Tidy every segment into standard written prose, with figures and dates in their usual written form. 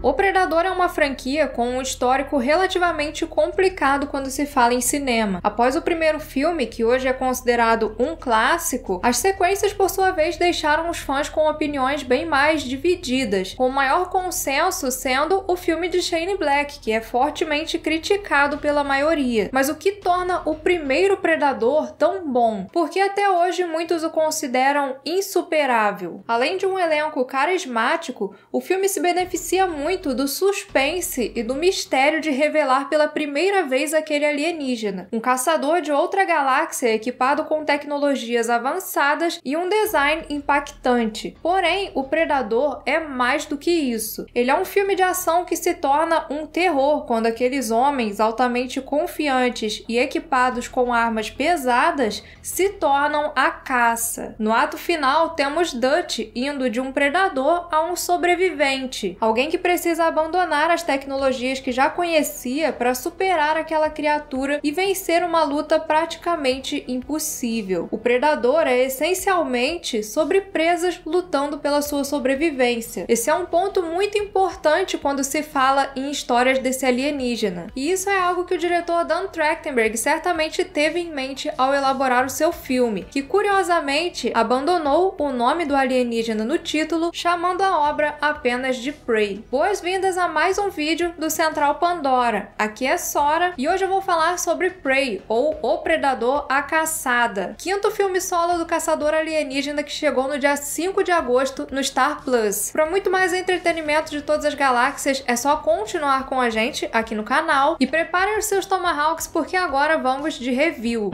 O Predador é uma franquia com um histórico relativamente complicado quando se fala em cinema. Após o primeiro filme, que hoje é considerado um clássico, as sequências por sua vez deixaram os fãs com opiniões bem mais divididas, com o maior consenso sendo o filme de Shane Black, que é fortemente criticado pela maioria. Mas o que torna o primeiro Predador tão bom? Porque até hoje muitos o consideram insuperável. Além de um elenco carismático, o filme se beneficia muito do suspense e do mistério de revelar pela primeira vez aquele alienígena, um caçador de outra galáxia equipado com tecnologias avançadas e um design impactante. Porém, o Predador é mais do que isso. Ele é um filme de ação que se torna um terror quando aqueles homens altamente confiantes e equipados com armas pesadas se tornam a caça. No ato final, temos Dutch indo de um predador a um sobrevivente, alguém que precisa abandonar as tecnologias que já conhecia para superar aquela criatura e vencer uma luta praticamente impossível. O Predador é essencialmente sobre presas lutando pela sua sobrevivência. Esse é um ponto muito importante quando se fala em histórias desse alienígena. E isso é algo que o diretor Dan Trachtenberg certamente teve em mente ao elaborar o seu filme, que curiosamente abandonou o nome do alienígena no título, chamando a obra apenas de Prey. Boas-vindas a mais um vídeo do Central Pandora. Aqui é Sora e hoje eu vou falar sobre Prey, ou O Predador: A Caçada, quinto filme solo do caçador alienígena que chegou no dia 5 de agosto no Star Plus. Para muito mais entretenimento de todas as galáxias, é só continuar com a gente aqui no canal e preparem os seus Tomahawks porque agora vamos de review.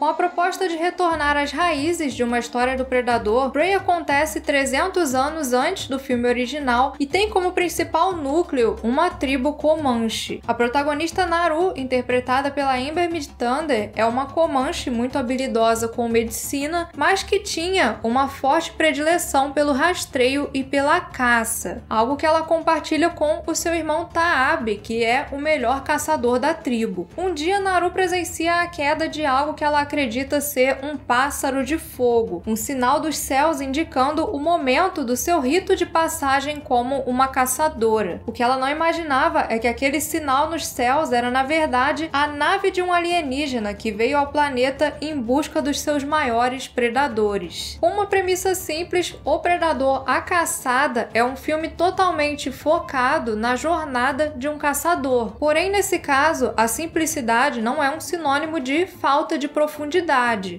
Com a proposta de retornar às raízes de uma história do Predador, Prey acontece 300 anos antes do filme original e tem como principal núcleo uma tribo Comanche. A protagonista Naru, interpretada pela Ember Midthunder, é uma Comanche muito habilidosa com medicina, mas que tinha uma forte predileção pelo rastreio e pela caça, algo que ela compartilha com o seu irmão Taab, que é o melhor caçador da tribo. Um dia, Naru presencia a queda de algo que ela acredita ser um pássaro de fogo, um sinal dos céus indicando o momento do seu rito de passagem como uma caçadora. O que ela não imaginava é que aquele sinal nos céus era, na verdade, a nave de um alienígena que veio ao planeta em busca dos seus maiores predadores. Com uma premissa simples, O Predador: A Caçada é um filme totalmente focado na jornada de um caçador. Porém, nesse caso, a simplicidade não é um sinônimo de falta de profundidade.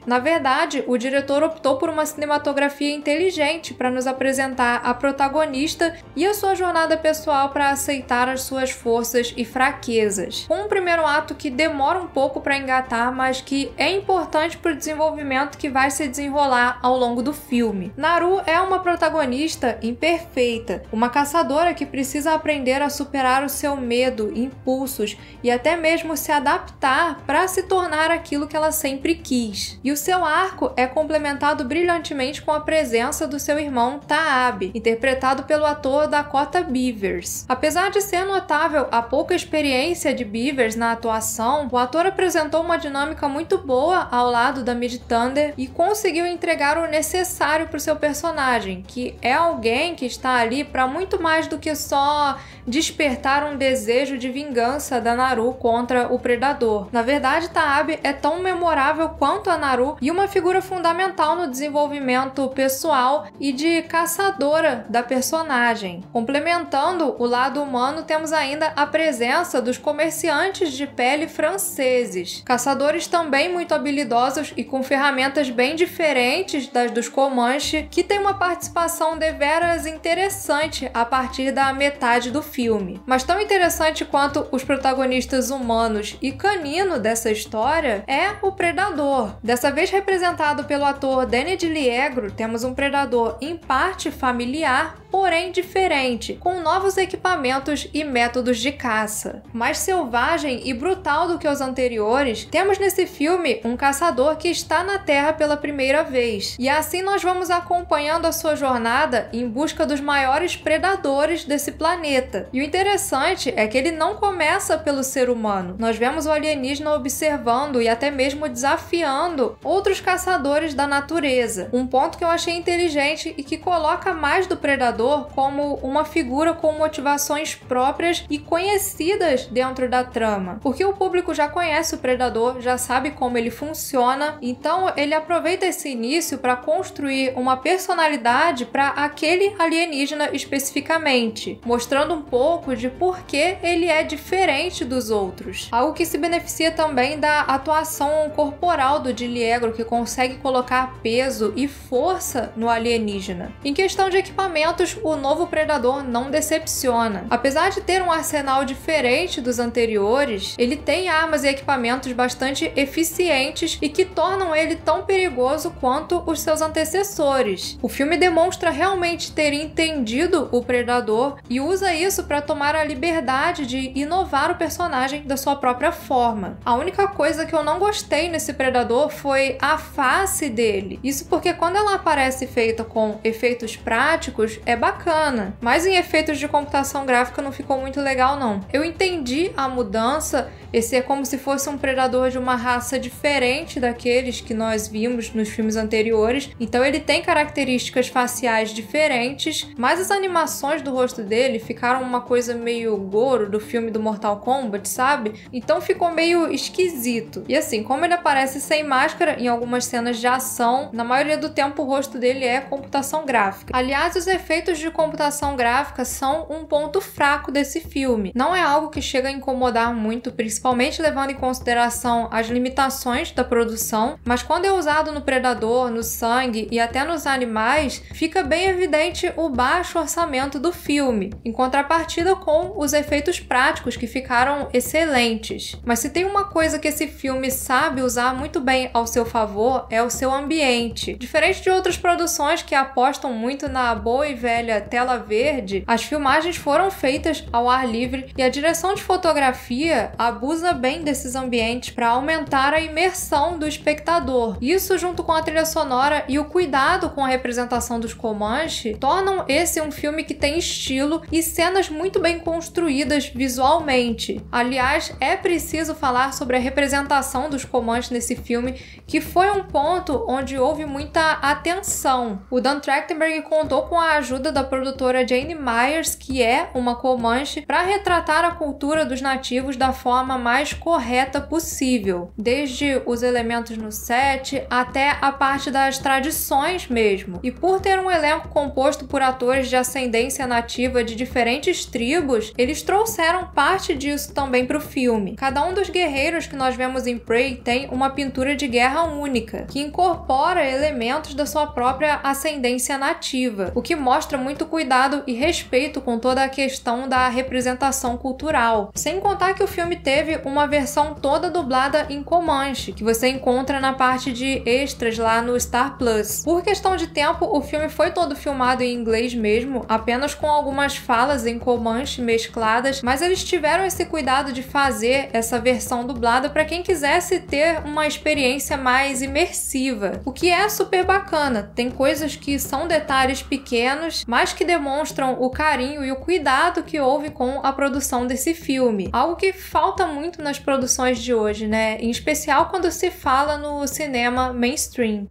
Na verdade, o diretor optou por uma cinematografia inteligente para nos apresentar a protagonista e a sua jornada pessoal para aceitar as suas forças e fraquezas. Com um primeiro ato que demora um pouco para engatar, mas que é importante para o desenvolvimento que vai se desenrolar ao longo do filme. Naru é uma protagonista imperfeita, uma caçadora que precisa aprender a superar o seu medo, impulsos e até mesmo se adaptar para se tornar aquilo que ela sempre quis. E o seu arco é complementado brilhantemente com a presença do seu irmão Taab, interpretado pelo ator Dakota Beavers. Apesar de ser notável a pouca experiência de Beavers na atuação, o ator apresentou uma dinâmica muito boa ao lado da Midthunder e conseguiu entregar o necessário para o seu personagem, que é alguém que está ali para muito mais do que só despertar um desejo de vingança da Naru contra o Predador. Na verdade, Taab é tão memorável quanto a Naru e uma figura fundamental no desenvolvimento pessoal e de caçadora da personagem. Complementando o lado humano, temos ainda a presença dos comerciantes de pele franceses, caçadores também muito habilidosos e com ferramentas bem diferentes das dos Comanche, que tem uma participação deveras interessante a partir da metade do filme. Mas tão interessante quanto os protagonistas humanos e canino dessa história é o Predador. Dessa vez representado pelo ator Danny DeLiegro, temos um Predador em parte familiar, porém diferente, com novos equipamentos e métodos de caça. Mais selvagem e brutal do que os anteriores, temos nesse filme um caçador que está na Terra pela primeira vez. E assim nós vamos acompanhando a sua jornada em busca dos maiores predadores desse planeta. E o interessante é que ele não começa pelo ser humano. Nós vemos o alienígena observando e até mesmo desafiando apoiando outros caçadores da natureza. Um ponto que eu achei inteligente e que coloca mais do predador como uma figura com motivações próprias e conhecidas dentro da trama, porque o público já conhece o predador, já sabe como ele funciona, então ele aproveita esse início para construir uma personalidade para aquele alienígena especificamente, mostrando um pouco de por que ele é diferente dos outros. Algo que se beneficia também da atuação corporal do Diliegro, que consegue colocar peso e força no alienígena. Em questão de equipamentos, o novo Predador não decepciona. Apesar de ter um arsenal diferente dos anteriores, ele tem armas e equipamentos bastante eficientes e que tornam ele tão perigoso quanto os seus antecessores. O filme demonstra realmente ter entendido o Predador e usa isso para tomar a liberdade de inovar o personagem da sua própria forma. A única coisa que eu não gostei nesse Predador foi a face dele. Isso porque quando ela aparece feita com efeitos práticos, é bacana, mas em efeitos de computação gráfica não ficou muito legal não. Eu entendi a mudança, esse é como se fosse um predador de uma raça diferente daqueles que nós vimos nos filmes anteriores, então ele tem características faciais diferentes, mas as animações do rosto dele ficaram uma coisa meio Goro do filme do Mortal Kombat, sabe? Então ficou meio esquisito. E assim, como ele aparece sem máscara em algumas cenas de ação, na maioria do tempo o rosto dele é computação gráfica. Aliás, os efeitos de computação gráfica são um ponto fraco desse filme. Não é algo que chega a incomodar muito, principalmente levando em consideração as limitações da produção, mas quando é usado no predador, no sangue e até nos animais, fica bem evidente o baixo orçamento do filme, em contrapartida com os efeitos práticos que ficaram excelentes. Mas se tem uma coisa que esse filme sabe usar muito bem ao seu favor, é o seu ambiente. Diferente de outras produções que apostam muito na boa e velha tela verde, as filmagens foram feitas ao ar livre e a direção de fotografia abusa bem desses ambientes para aumentar a imersão do espectador. Isso, junto com a trilha sonora e o cuidado com a representação dos Comanche, tornam esse um filme que tem estilo e cenas muito bem construídas visualmente. Aliás, é preciso falar sobre a representação dos Comanche nesse filme, que foi um ponto onde houve muita atenção. O Dan Trachtenberg contou com a ajuda da produtora Jane Myers, que é uma Comanche, para retratar a cultura dos nativos da forma mais correta possível, desde os elementos no set até a parte das tradições mesmo. E por ter um elenco composto por atores de ascendência nativa de diferentes tribos, eles trouxeram parte disso também para o filme. Cada um dos guerreiros que nós vemos em Prey tem uma pintura de guerra única, que incorpora elementos da sua própria ascendência nativa, o que mostra muito cuidado e respeito com toda a questão da representação cultural. Sem contar que o filme teve uma versão toda dublada em Comanche, que você encontra na parte de extras lá no Star Plus. Por questão de tempo, o filme foi todo filmado em inglês mesmo, apenas com algumas falas em Comanche mescladas, mas eles tiveram esse cuidado de fazer essa versão dublada para quem quisesse ter uma experiência mais imersiva, o que é super bacana. Tem coisas que são detalhes pequenos, mas que demonstram o carinho e o cuidado que houve com a produção desse filme. Algo que falta muito nas produções de hoje, né? Em especial quando se fala no cinema mainstream.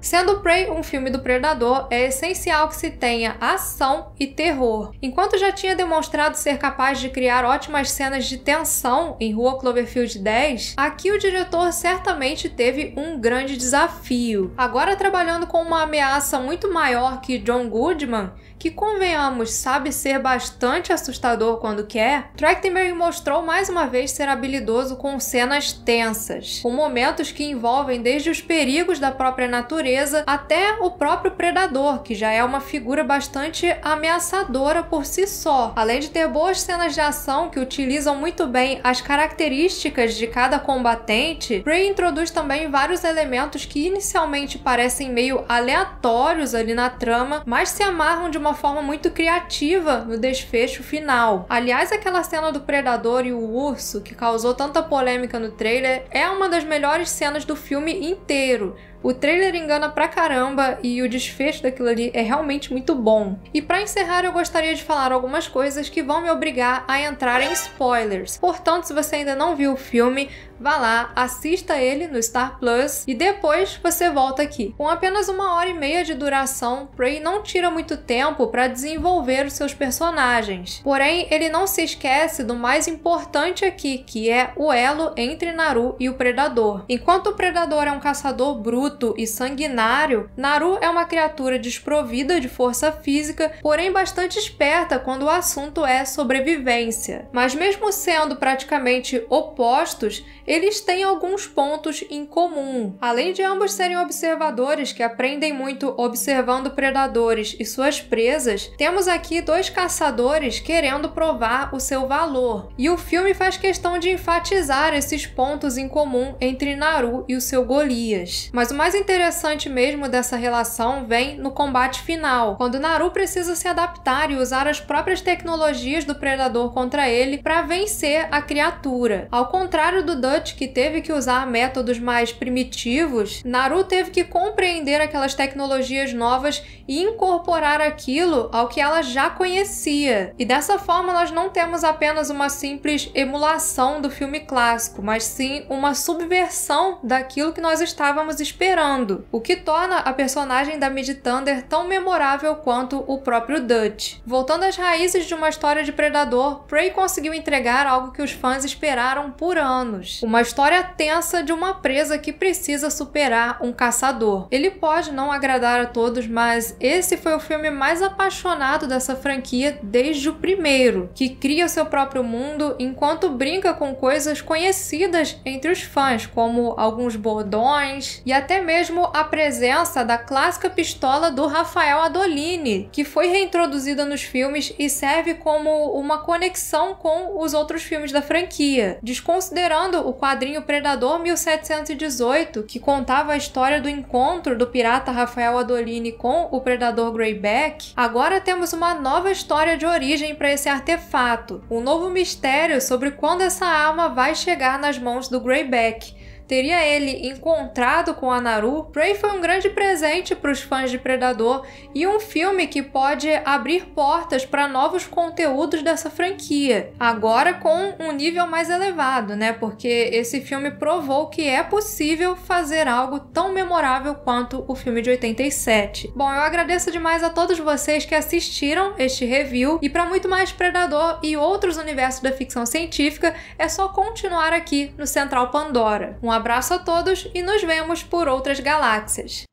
Sendo Prey um filme do Predador, é essencial que se tenha ação e terror. Enquanto já tinha demonstrado ser capaz de criar ótimas cenas de tensão em Rua Cloverfield 10, aqui o diretor certamente teve um grande desafio. Agora trabalhando com uma ameaça muito maior que John Goodman, que, convenhamos, sabe ser bastante assustador quando quer, Trachtenberg mostrou mais uma vez ser habilidoso com cenas tensas, com momentos que envolvem desde os perigos da própria natureza até o próprio predador, que já é uma figura bastante ameaçadora por si só. Além de ter boas cenas de ação que utilizam muito bem as características de cada combatente, Prey introduz também vários elementos que inicialmente parecem meio aleatórios ali na trama, mas se amarram de uma forma muito criativa no desfecho final. Aliás, aquela cena do predador e o urso que causou tanta polêmica no trailer é uma das melhores cenas do filme inteiro. O trailer engana pra caramba e o desfecho daquilo ali é realmente muito bom. E pra encerrar, eu gostaria de falar algumas coisas que vão me obrigar a entrar em spoilers. Portanto, se você ainda não viu o filme, vá lá, assista ele no Star Plus e depois você volta aqui. Com apenas 1h30 de duração, Prey não tira muito tempo para desenvolver os seus personagens. Porém, ele não se esquece do mais importante aqui, que é o elo entre Naru e o Predador. Enquanto o Predador é um caçador bruto e sanguinário, Naru é uma criatura desprovida de força física, porém bastante esperta quando o assunto é sobrevivência. Mas mesmo sendo praticamente opostos, eles têm alguns pontos em comum. Além de ambos serem observadores que aprendem muito observando predadores e suas presas, temos aqui dois caçadores querendo provar o seu valor. E o filme faz questão de enfatizar esses pontos em comum entre Naru e o seu Golias. Mas o mais interessante mesmo dessa relação vem no combate final, quando Naru precisa se adaptar e usar as próprias tecnologias do predador contra ele para vencer a criatura. Ao contrário do Dutch, que teve que usar métodos mais primitivos, Naru teve que compreender aquelas tecnologias novas e incorporar aquilo ao que ela já conhecia. E dessa forma nós não temos apenas uma simples emulação do filme clássico, mas sim uma subversão daquilo que nós estávamos esperando, o que torna a personagem da Midthunder tão memorável quanto o próprio Dutch. Voltando às raízes de uma história de Predador, Prey conseguiu entregar algo que os fãs esperaram por anos. Uma história tensa de uma presa que precisa superar um caçador. Ele pode não agradar a todos, mas esse foi o filme mais apaixonado dessa franquia desde o primeiro, que cria seu próprio mundo enquanto brinca com coisas conhecidas entre os fãs, como alguns bordões e até mesmo a presença da clássica pistola do Rafael Adolini, que foi reintroduzida nos filmes e serve como uma conexão com os outros filmes da franquia, desconsiderando o quadrinho Predador 1718, que contava a história do encontro do pirata Rafael Adolini com o predador Greyback. Agora temos uma nova história de origem para esse artefato, um novo mistério sobre quando essa arma vai chegar nas mãos do Greyback. Teria ele encontrado com a Naru? Prey foi um grande presente para os fãs de Predador e um filme que pode abrir portas para novos conteúdos dessa franquia, agora com um nível mais elevado, né? Porque esse filme provou que é possível fazer algo tão memorável quanto o filme de 87. Bom, eu agradeço demais a todos vocês que assistiram este review e para muito mais Predador e outros universos da ficção científica é só continuar aqui no Central Pandora. Um abraço a todos e nos vemos por outras galáxias.